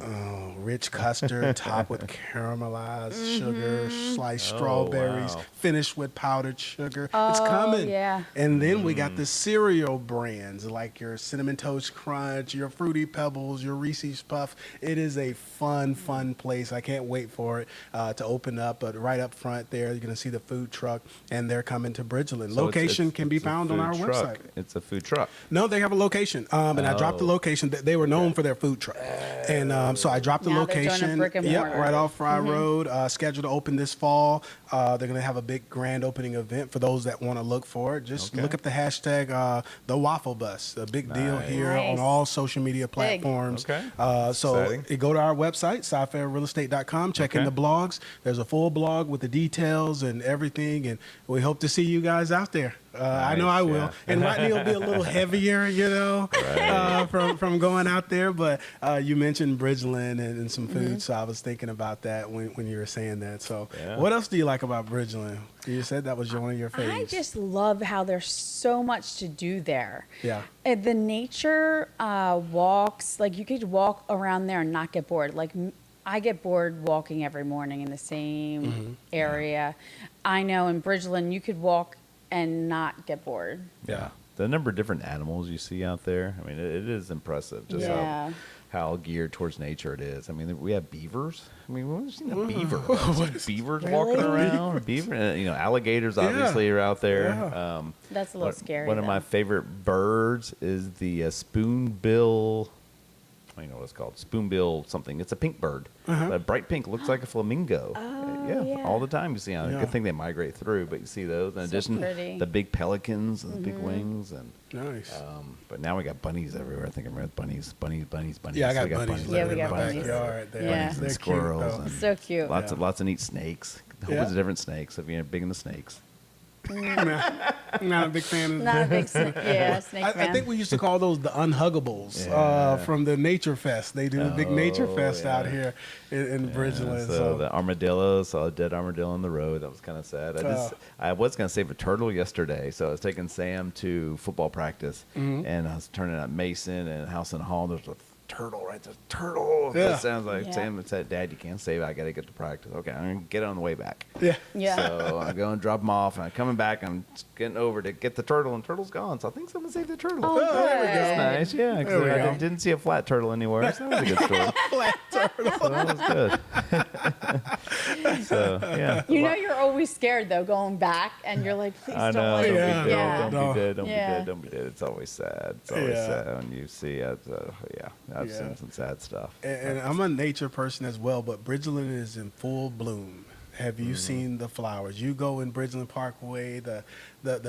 Oh, rich custard topped with caramelized sugar, sliced strawberries, wow. finished with powdered sugar. It's Oh, coming. yeah. And then we got the cereal brands like your Cinnamon Toast Crunch, your Fruity Pebbles, your Reese's Puff. It is a fun place. I can't wait for it to open up. But right up front there, you're going to see the food truck, and they're coming to Bridgeland. So Location can be it's a found on food our truck. website. It's a food truck. No, they have a location, and I dropped the location. They were known for their food truck, and so I dropped the Now they're doing a location. brick and Yep, mortar. right off Fry Road. Scheduled to open this fall. They're going to have a big grand opening event for those that want to look for it. Just Okay. look up the hashtag the Waffle Bus. A big deal Nice. here Nice. on all social media platforms. Okay. So Exciting. you go to our website, SciFiRealEstate.com. Check in Okay. the blogs. There's a full blog with the details and everything, and we hope to see you guys out there. I know I Nice, will. yeah. And Rodney will be a little heavier, from going out there. But you mentioned Bridgeland and some food, so I was thinking about that when you were saying that. So Yeah. what else do you like about Bridgeland? You said that was one of your faves. I just love how there's so much to do there. Yeah. The nature walks, like you could walk around there and not get bored. Like I get bored walking every morning in the same area. I know in Bridgeland you could walk and not get bored. Yeah. The number of different animals you see out there, I mean, it is impressive just Yeah. how geared towards nature it is. I mean, we have beavers. I mean, we've seen a beaver. I've seen beavers walking Really? around. A beaver, alligators obviously are out there. Yeah. That's a little scary. One of my though. favorite birds is the spoonbill. I don't know what it's called. Spoonbill something. It's a pink bird. Bright pink. Looks like a flamingo. yeah. all the time you see on. Yeah. Good thing they migrate through, but you see those. In addition, pretty. the big pelicans and the big wings, and Nice. but now we got bunnies everywhere. I think I'm with bunnies. Yeah, I got We bunnies Yeah, living we in got my bunnies. backyard. There. Yeah. Bunnies and They're squirrels cute, though. and So cute. lots of neat snakes. A whole Yeah. bunch of different snakes. If you're big into snakes. Not a big fan of Not a big snake. Yeah, snake I fan. think we used to call those the Unhuggables Yeah. from the Nature Fest. They do a big Nature Oh, Fest out yeah. here in Bridgeland. So the armadillo, saw a dead armadillo on the road. That was kind of sad. I was gonna save a turtle yesterday, so I was taking Sam to football practice, and I was turning out Mason and House and Hall. There's a turtle right there. Turtle. Yeah. That sounds like Yeah. Sam said, "Dad, you can't save it. I gotta get to practice." Okay, I'm gonna get it on the way back. yeah. Yeah. So I go and drop him off, and I'm coming back. I'm getting over to get the turtle, and turtle's gone. So I think someone saved the turtle. Oh, there we go. That's nice. Yeah, 'cause There we I go. didn't see a flat turtle anywhere. So that was a good story. So that was good. So yeah. You know, you're always scared though, going back, and you're like, please I don't know. let Don't it. Yeah. be dead. Yeah. Don't No. be dead. Don't Yeah. be dead. Don't be dead. It's always sad. It's always Yeah. sad when you see it. I've Yeah. seen some sad stuff. And I'm a nature person as well, but Bridgeland is in full bloom. Have you seen the flowers? You go in Bridgeland Parkway, the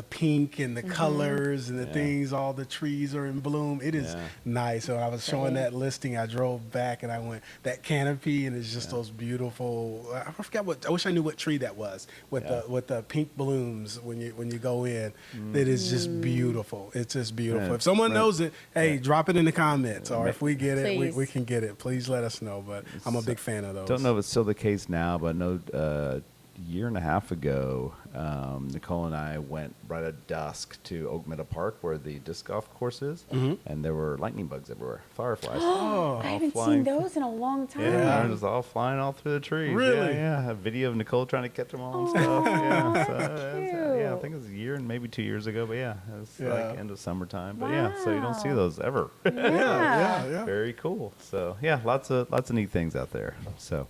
pink and the colors and the Yeah. things, all the trees are in bloom. It is Yeah. nice. So I was showing Pretty. that listing. I drove back and I went, that canopy, and it's just those beautiful, I forgot I wish I knew what tree that was with Yeah. the pink blooms when you go in. It is just beautiful. It's just beautiful. Yeah. If someone Right. knows it, hey, drop it in the comments, or if we get it, we Please. can get it. Please let us know. But I'm a big fan of those. Don't know if it's still the case now, but I know a year and a half ago, Nicole and I went right at dusk to Oak Meadow Park, where the disc golf course is, and there were lightning bugs everywhere, fireflies. Oh, I haven't flying. seen those in a long time. Yeah, they're just all flying all through the trees. Really? Yeah, yeah. A video of Nicole trying to catch them all and Oh, stuff. Yeah, so that's yeah, I cute. think it was a year and maybe 2 years ago, but yeah, it was Yeah. like end of summertime. But yeah, so you don't see Wow. those ever. yeah. Very cool. So yeah, lots of neat things out there. So,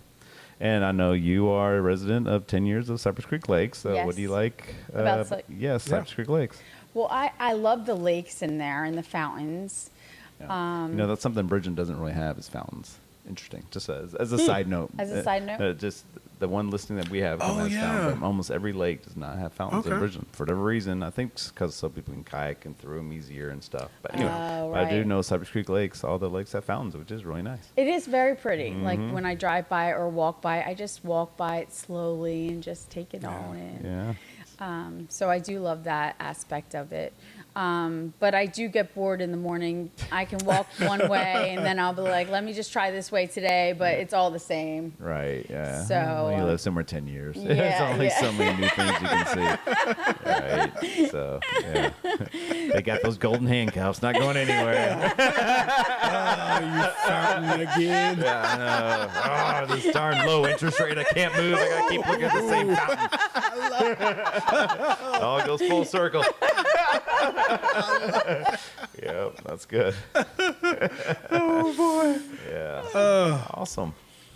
and I know you are a resident of 10 years of Cypress Creek Lakes. So what do you Yes. like? About yes, Cypress Creek Lakes. Well, I love the lakes in there and the fountains. Yeah. That's something Bridgeland doesn't really have is fountains. Interesting. Just as a side note. As a side note? Just the one listing that we have Oh, has yeah. fountains, but almost every lake does not have fountains in Okay. Bridgeland. For whatever reason, I think because so people can kayak and through them easier and stuff. But anyway, Oh, I do right. know Cypress Creek Lakes, all the lakes have fountains, which is really nice. It is very pretty. Like Mm-hmm. when I drive by or walk by, I just walk by it slowly and just take it all in. Yeah. So I do love that aspect of it. But I do get bored in the morning. I can walk one way and then I'll be like, let me just try this way today, but it's all the same. Right, yeah. So, Well, you uh, live somewhere 10 years. yeah, There's only yeah. so many new things you can see. Right. So, yeah. They got those golden handcuffs, not going anywhere. Fountain again. Yeah, I know. Oh, this darn low interest rate. I can't move. I got to keep looking at the same fountain. It all goes full circle. Yep, that's good. Oh boy. Yeah. Awesome.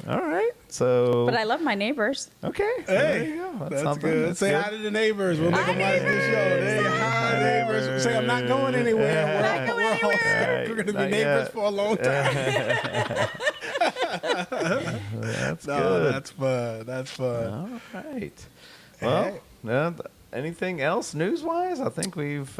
All right. So, But I love my neighbors. okay. Hey, there you go. that's something. good. That's Say good. hi to the neighbors. We'll make Hi, them watch the show. Hey, hi, neighbors. Say I'm not going anywhere. Not going anywhere. We're going to be Not neighbors yet. for a long time. That's No, good. that's fun. That's fun. All right. Well, anything else news-wise? I think we've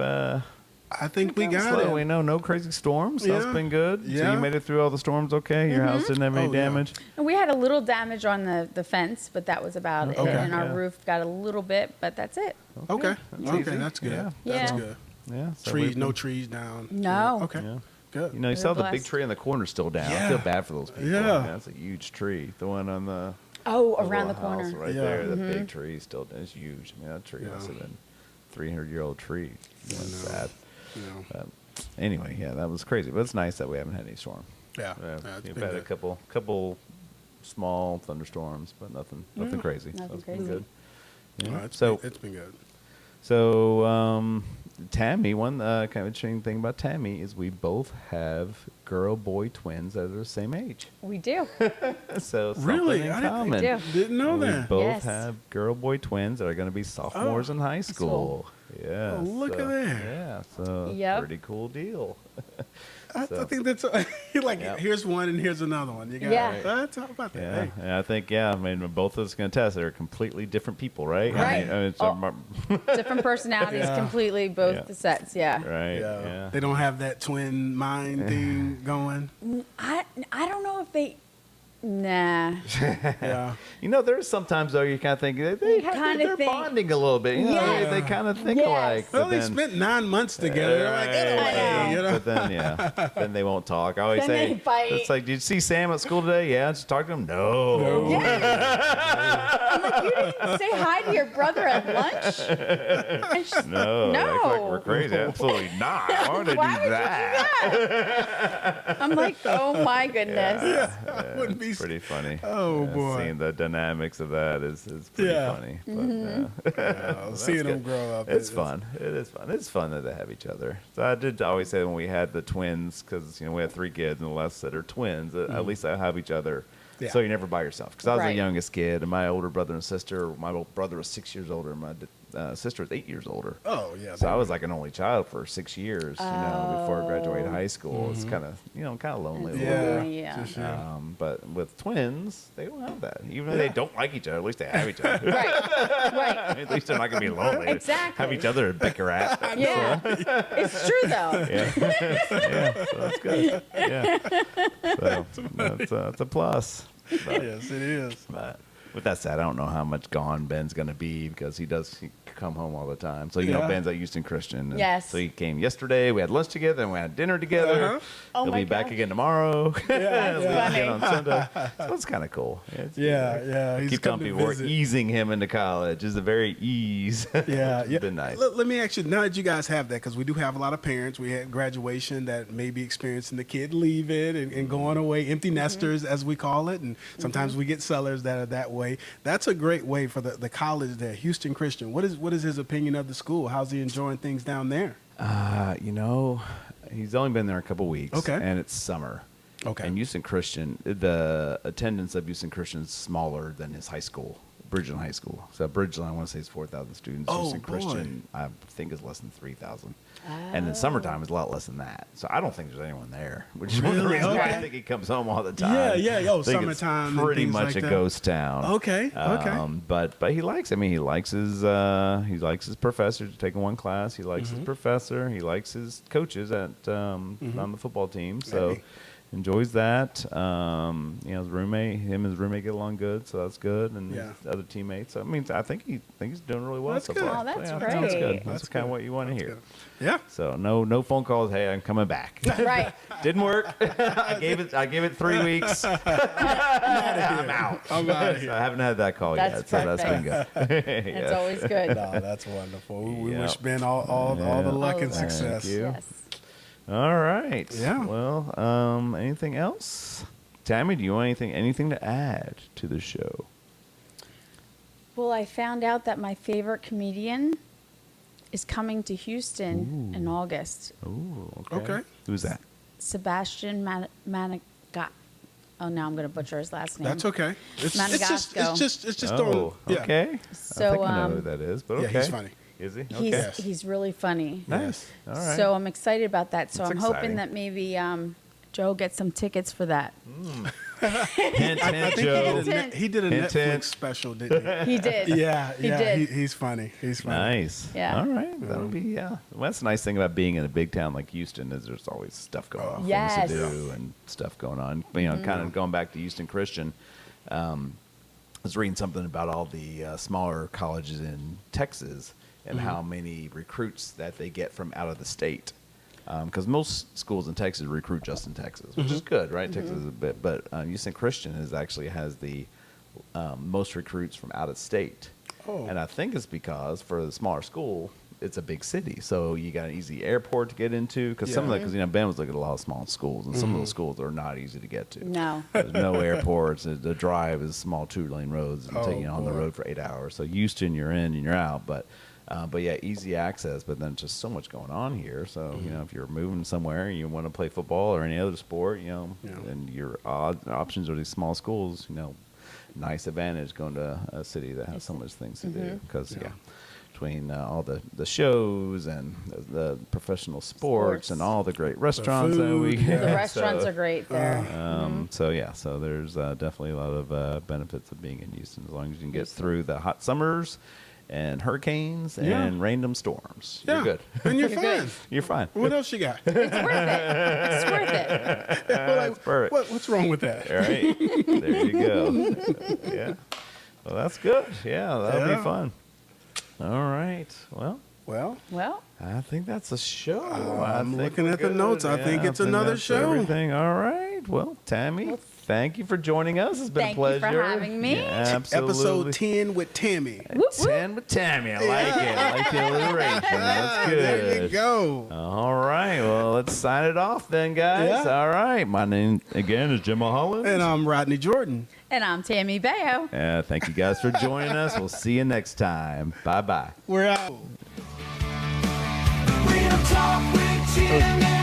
I think we got slow. it. We know no crazy storms. So that's Yeah. been good. So Yeah. you made it through all the storms okay? Your house didn't have any Oh, yeah. damage? And we had a little damage on the fence, but that was about it. Okay. And our Yeah. roof got a little bit, but that's it. Okay. That's Okay, easy. that's good. Yeah. That's Yeah. good. Yeah. So Trees, we've no been- trees down. No. Okay. Yeah. Good. You know, you We're saw the big blessed. tree in the corner still down. I Yeah. feel bad for those people. Yeah. That's a huge tree. The one on the Oh, the around the little house corner. right Yeah. there. The big tree still is huge. I mean, that tree Yeah. must have been 300-year-old tree. That's know. sad. You know. But anyway, yeah, that was crazy. But it's nice that we haven't had any storm. Yeah. Yeah, It's we've been had a good. couple small thunderstorms, but nothing crazy. Nothing So it's been crazy. good. Yeah. No, it's been good. So Tammy, one kind of interesting thing about Tammy is we both have girl-boy twins that are the same age. We do. So Really? something in I didn't- common. We do. Didn't know We that. both Yes. have girl-boy twins that are going to be sophomores in high school. Yeah. Oh, look so, at there. Yeah. So Yep. pretty cool deal. I So- think that's like Yep. here's one and here's another one. You got Yeah. How about that? Yeah, Hey. and I think I mean both of us can attest they're completely different people, right? Right. I mean, it's Oh. Different personalities, Yeah. completely both Yeah. the sets. Yeah. right. Yeah. Yeah. They don't have that twin mind thing going. I don't know if they. Nah. Yeah. You know, there's sometimes though you kind of think You kinda they're think- bonding a little bit. You know, Yes. they kind of think Yes. alike. Well, but they then- spent 9 months together. They're like, get Right. away, you know? But then, then they won't talk. I always Then say, they fight. it's like, did you see Sam at school today? Yeah, did you talk to him? No. I'm like, you didn't say hi to your brother at lunch? And she's, No. They act like No. we're crazy. Absolutely not. Why would they Why do would that? you do that? I'm like, oh my goodness. I wouldn't be. Pretty funny. Oh, boy. Seeing the dynamics of that is pretty Yeah. funny. But, Mm-hmm. Seeing them good. grow up. It's fun. It is fun. It's fun that they have each other. So I did always say when we had the twins, because we had 3 kids and the last that are twins, at least I have each other. Yeah. So you're never by yourself. Because I was the Right. youngest kid, and my older brother and sister. My older brother was 6 years older, and my sister was 8 years older. Oh, yeah. So I was like an only child for 6 years, before I graduated high school. It's kind of, kind of lonely. a little Yeah. bit. Yeah. For sure. But with twins, they don't have that. Even though they don't like each other, at least they have each other. Right. Right. At least they're not going to be lonely. Exactly. Have each other to bicker at. Yeah. It's true though. Yeah. Yeah, so that's good. Yeah. So that's a plus. But, Yes, it is. but with that said, I don't know how much gone Ben's going to be because he come home all the time. So, Yeah. Ben's at Houston Christian. And Yes. So he came yesterday. We had lunch together and we had dinner together. Uh-huh. Oh He'll my be back gosh. again tomorrow. Yeah, He'll be again on Sunday. So it's kind of cool. It's, Yeah. He's Keep come telling to people we're visit. easing him into college. It's a very ease. Yeah, It's yeah. been nice. Let me ask you, now that you guys have that, because we do have a lot of parents. We had graduation that may be experiencing the kid leaving and going away, empty nesters, as we call it. And sometimes we get sellers that are that way. That's a great way for the college there, Houston Christian. What is his opinion of the school? How's he enjoying things down there? He's only been there a couple weeks. Okay. And it's summer. Okay. And Houston Christian, the attendance of Houston Christian is smaller than his high school, Bridgeland High School. So Bridgeland, I want to say, is 4,000 students. Oh, Houston boy. Christian, I think, is less than 3,000. And in summertime, it's a lot less than that. So I don't think there's anyone there, which is one of the Really? reasons why I Okay. think he comes home all the time. Yeah. Oh, I think it's summertime and pretty things much like a that. ghost town. Okay. But he likes. I mean, he likes his professor taking one class. He likes Mm-hmm. his professor. He likes his coaches at on the football team. So Hey. enjoys that. His roommate, him and his roommate get along good, so that's good. And Yeah. his other teammates. I mean, I think he's doing really well That's so good. far. Oh, that's yeah, great. That's good. That's, That's kind of good. what you want to That's hear. good. Yeah. So no phone calls. Hey, I'm coming back. Right. Didn't work. I gave it 3 weeks. I'm out. I'm out of So here. I haven't had that call That's yet, so that's been good. It's Yeah. always good. No, that's wonderful. We Yep. wish Ben all the luck and Thank success. you. Yes. All right. Yeah. Well, anything else? Tammy, do you want anything to add to the show? Well, I found out that my favorite comedian is coming to Houston in August. Ooh, Okay. Who's that? Sebastian Manigat. Oh, now I'm going to butcher his last name. That's okay. It's Madagascar. just Oh, yeah. okay. So, I think I know who that is, but Yeah, okay. he's funny. Is he? He's Okay. he's really funny. Nice. All right. So I'm excited about that. So That's I'm exciting. hoping that maybe Joe gets some tickets for that. hint, I hint, think Joe. he did a Hint, Netflix hint. special, didn't He did. he? Yeah, He yeah. did. He's funny. He's funny. Nice. Yeah. All right. That'll be Well, that's the nice thing about being in a big town like Houston is there's always stuff going on, Yes. things to do, and stuff going on. Kind of going back to Houston Christian. I was reading something about all the smaller colleges in Texas and how many recruits that they get from out of the state. Because most schools in Texas recruit just in Texas, which is good, right? Texas is a bit, but Houston Christian has the most recruits from out of state, Oh. and I think it's because for the smaller school, it's a big city, so you got an easy airport to get into. Because some of Yeah. the, because Ben was looking at a lot of small schools, and some of those schools are not easy to get to. No. There's no airports. The drive is small 2-lane roads and Oh, taking you on the boy. road for 8 hours. So Houston, you're in and you're out, but yeah, easy access. But then just so much going on here. So if you're moving somewhere and you want to play football or any other sport, Yeah. and your options are these small schools. Nice advantage going to a city that has so much things to do. Because between all the shows and the professional sports and all the great restaurants that we food, yeah. The get. restaurants So, are great there. so yeah, so there's definitely a lot of benefits of being in Houston as long as you can get through the hot summers and hurricanes and random storms. Yeah. You're good. And you're You're fine. good. You're fine. What else you got? It's worth it. It's worth it. We're like, perfect. what's wrong with that? All right. There you go. Yeah. Well, that's good. Yeah, that'll Yeah. be fun. All right. Well, Well, I think that's a show. I'm think looking we're at the good. notes. I think it's another that's show. Everything. All right. Well, Tammy, thank you for joining us. It's been Thank a you pleasure. for having me. Yeah, absolutely. Episode 10 with Tammy. Whoop, whoop. 10 with Tammy. I like it. I like the alliteration. That's good. There you go. All right. Well, let's sign it off then, guys. Yeah. All right. My name, again, is Jim Holland. And I'm Rodney Jordan. And I'm Tammy Baio. Thank you guys for joining us. We'll see you next time. Bye-bye. We're out. Real talk with Jim and